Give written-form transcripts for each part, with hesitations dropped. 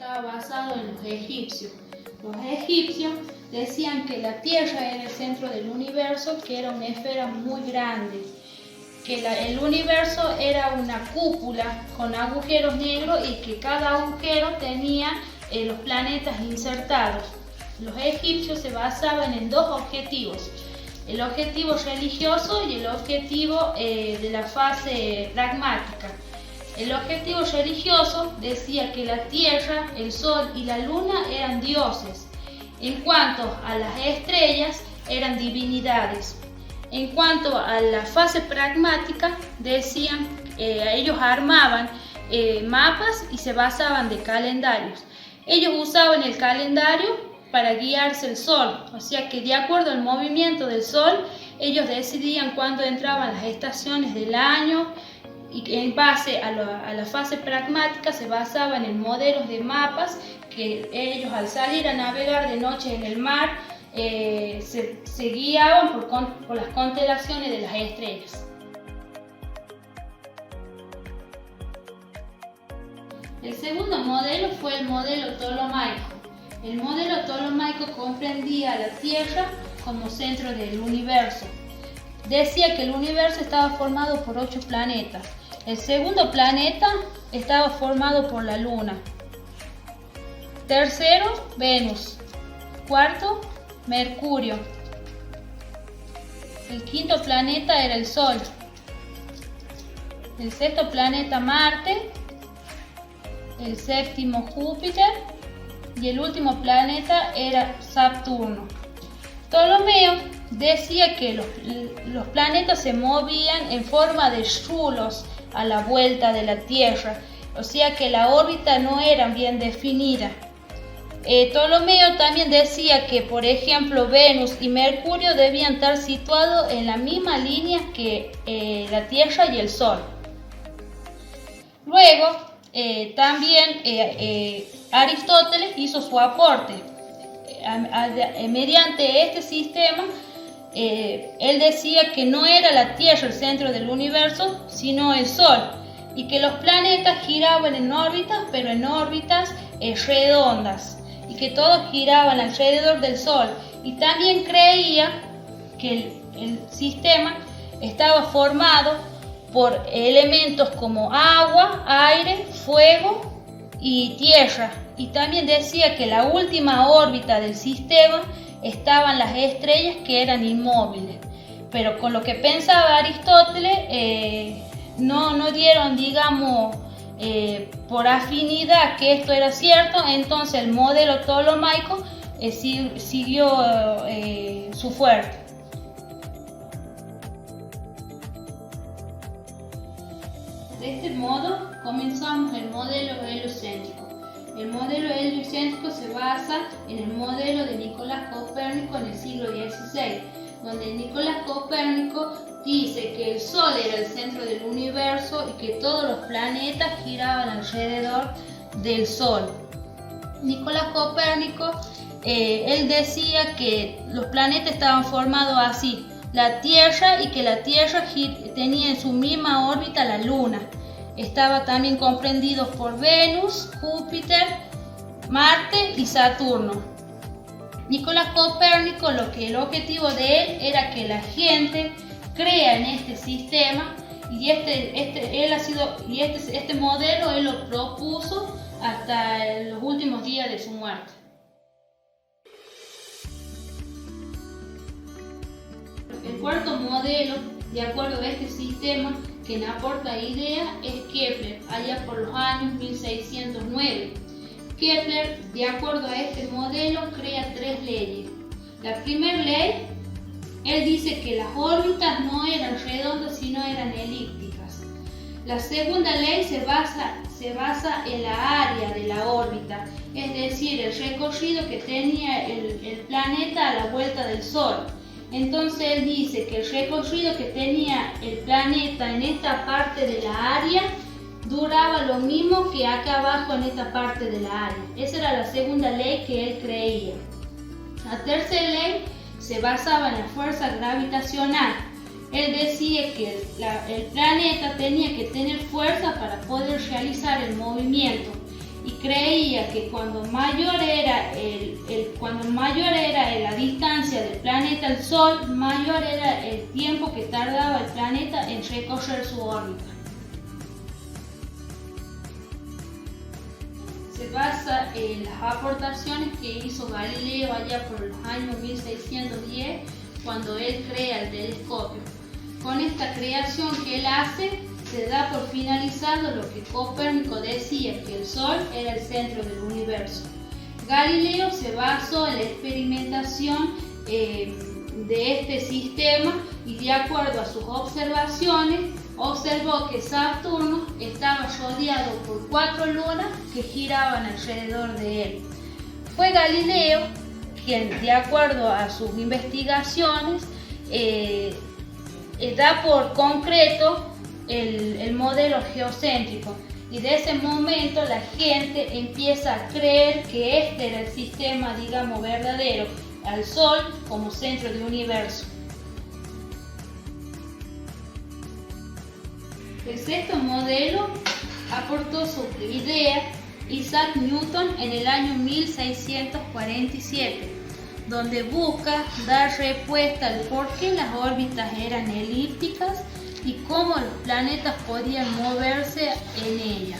estaba basado en los egipcios. Los egipcios decían que la Tierra era el centro del universo, que era una esfera muy grande, que el universo era una cúpula con agujeros negros y que cada agujero tenía los planetas insertados. Los egipcios se basaban en dos objetivos: el objetivo religioso y el objetivo de la fase pragmática. El objetivo religioso decía que la Tierra, el Sol y la Luna eran dioses. En cuanto a las estrellas, eran divinidades. En cuanto a la fase pragmática, decían, ellos armaban mapas y se basaban de calendarios. Ellos usaban el calendario para guiarse el Sol, o sea que de acuerdo al movimiento del Sol, ellos decidían cuándo entraban las estaciones del año, y en base a la fase pragmática se basaban en modelos de mapas que ellos, al salir a navegar de noche en el mar, se guiaban por las constelaciones de las estrellas. El segundo modelo fue el modelo ptolomaico. El modelo ptolomaico comprendía a la Tierra como centro del universo. Decía que el universo estaba formado por 8 planetas. El segundo planeta estaba formado por la Luna. Tercero, Venus. Cuarto, Mercurio. El quinto planeta era el Sol. El sexto planeta, Marte. El séptimo, Júpiter. Y el último planeta era Saturno. Ptolomeo decía que los planetas se movían en forma de rulos a la vuelta de la Tierra, o sea que la órbita no era bien definida. Ptolomeo también decía que, por ejemplo, Venus y Mercurio debían estar situados en la misma línea que la Tierra y el Sol. Luego, también Aristóteles hizo su aporte. Mediante este sistema, él decía que no era la Tierra el centro del universo, sino el Sol, y que los planetas giraban en órbitas, pero en órbitas redondas, y que todos giraban alrededor del Sol. Y también creía que el sistema estaba formado por elementos como agua, aire, fuego y tierra. Y también decía que la última órbita del sistema estaban las estrellas, que eran inmóviles. Pero con lo que pensaba Aristóteles, no dieron, digamos, por afinidad que esto era cierto. Entonces el modelo ptolomaico siguió su fuerte. De este modo comenzamos el modelo heliocéntrico. El modelo heliocéntrico se basa en el modelo de Nicolás Copérnico en el siglo XVI, donde Nicolás Copérnico dice que el Sol era el centro del universo y que todos los planetas giraban alrededor del Sol. Nicolás Copérnico, él decía que los planetas estaban formados así: la Tierra, y que la Tierra tenía en su misma órbita la Luna. Estaba también comprendido por Venus, Júpiter, Marte y Saturno. Nicolás Copérnico, el objetivo de él era que la gente crea en este sistema, y este modelo él lo propuso hasta los últimos días de su muerte. El cuarto modelo, de acuerdo a este sistema, quien aporta ideas es Kepler, allá por los años 1609. Kepler, de acuerdo a este modelo, crea 3 leyes. La primera ley, él dice que las órbitas no eran redondas, sino eran elípticas. La segunda ley se basa en la área de la órbita, es decir, el recorrido que tenía el planeta a la vuelta del Sol. Entonces él dice que el recorrido que tenía el planeta en esta parte de la área duraba lo mismo que acá abajo en esta parte de la área. Esa era la segunda ley que él creía. La tercera ley se basaba en la fuerza gravitacional. Él decía que el planeta tenía que tener fuerza para poder realizar el movimiento. y creía que cuando mayor era la distancia del planeta al Sol, mayor era el tiempo que tardaba el planeta en recorrer su órbita. Se basa en las aportaciones que hizo Galileo allá por los años 1610, cuando él crea el telescopio. Con esta creación que él hace, se da por finalizado lo que Copérnico decía, que el Sol era el centro del universo. Galileo se basó en la experimentación de este sistema y, de acuerdo a sus observaciones, observó que Saturno estaba rodeado por 4 lunas que giraban alrededor de él. Fue Galileo quien, de acuerdo a sus investigaciones, da por concreto el modelo geocéntrico, y de ese momento la gente empieza a creer que este era el sistema, digamos, verdadero, al Sol como centro del universo. El sexto modelo aportó su idea Isaac Newton en el año 1647, donde busca dar respuesta al por qué las órbitas eran elípticas y cómo los planetas podían moverse en ella.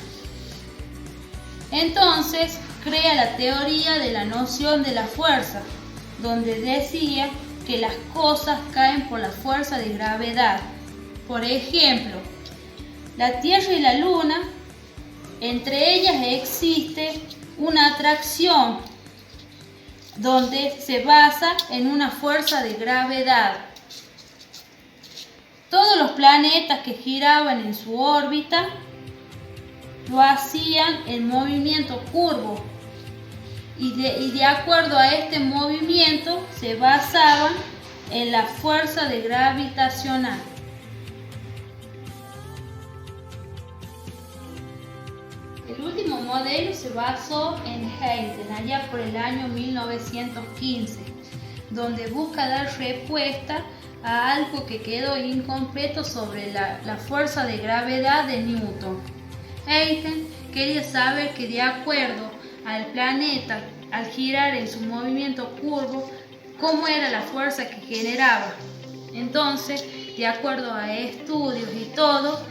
Entonces crea la teoría de la noción de la fuerza, donde decía que las cosas caen por la fuerza de gravedad. Por ejemplo, la Tierra y la Luna, entre ellas existe una atracción donde se basa en una fuerza de gravedad. Todos los planetas que giraban en su órbita lo hacían en movimiento curvo, y de acuerdo a este movimiento se basaban en la fuerza de gravitacional. El último modelo se basó en Einstein allá por el año 1915, donde busca dar respuesta a algo que quedó incompleto sobre la fuerza de gravedad de Newton. Einstein quería saber que, de acuerdo al planeta al girar en su movimiento curvo, cómo era la fuerza que generaba. Entonces, de acuerdo a estudios y todo,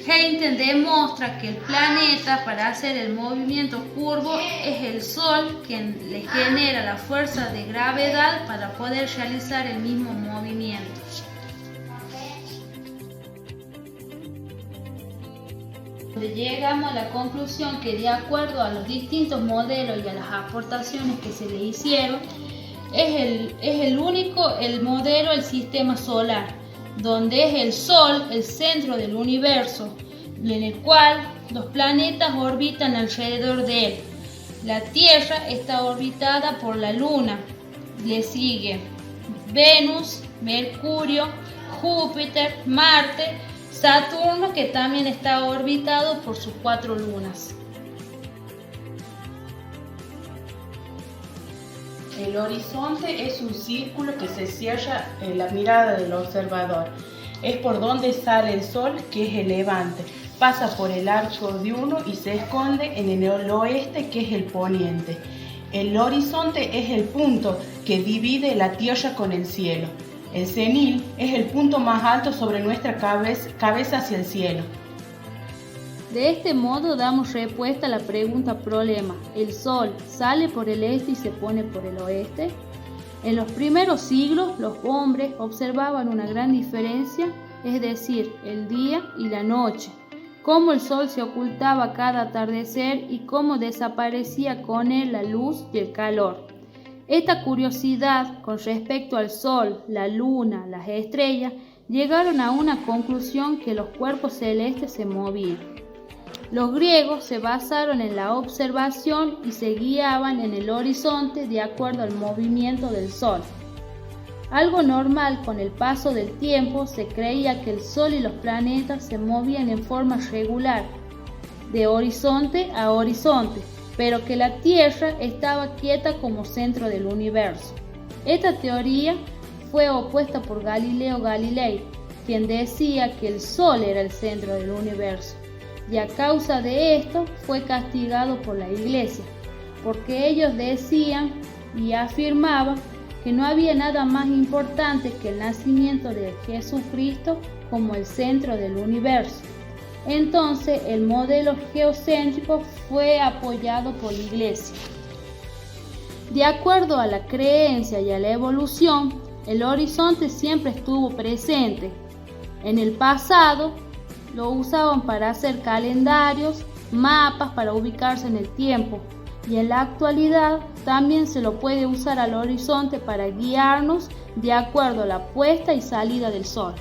Einstein demuestra que el planeta, para hacer el movimiento curvo, es el Sol quien le genera la fuerza de gravedad para poder realizar el mismo movimiento. Llegamos a la conclusión que, de acuerdo a los distintos modelos y a las aportaciones que se le hicieron, es el modelo del sistema solar, donde es el Sol el centro del universo, en el cual los planetas orbitan alrededor de él. La Tierra está orbitada por la Luna, le sigue Venus, Mercurio, Júpiter, Marte, Saturno, que también está orbitado por sus 4 lunas. El horizonte es un círculo que se cierra en la mirada del observador. Es por donde sale el Sol, que es el levante. Pasa por el arco de uno y se esconde en el oeste, que es el poniente. El horizonte es el punto que divide la tierra con el cielo. El cenit es el punto más alto sobre nuestra cabeza hacia el cielo. De este modo damos respuesta a la pregunta problema: ¿el Sol sale por el este y se pone por el oeste? En los primeros siglos los hombres observaban una gran diferencia, es decir, el día y la noche, cómo el Sol se ocultaba cada atardecer y cómo desaparecía con él la luz y el calor. Esta curiosidad con respecto al Sol, la Luna, las estrellas, llegaron a una conclusión: que los cuerpos celestes se movían. Los griegos se basaron en la observación y se guiaban en el horizonte de acuerdo al movimiento del Sol. Algo normal, con el paso del tiempo se creía que el Sol y los planetas se movían en forma regular, de horizonte a horizonte, pero que la Tierra estaba quieta como centro del universo. Esta teoría fue opuesta por Galileo Galilei, quien decía que el Sol era el centro del universo. y a causa de esto fue castigado por la Iglesia, porque ellos decían y afirmaban que no había nada más importante que el nacimiento de Jesucristo como el centro del universo. Entonces el modelo geocéntrico fue apoyado por la Iglesia. De acuerdo a la creencia y a la evolución, el horizonte siempre estuvo presente. En el pasado lo usaban para hacer calendarios, mapas para ubicarse en el tiempo, y en la actualidad también se lo puede usar al horizonte para guiarnos de acuerdo a la puesta y salida del sol.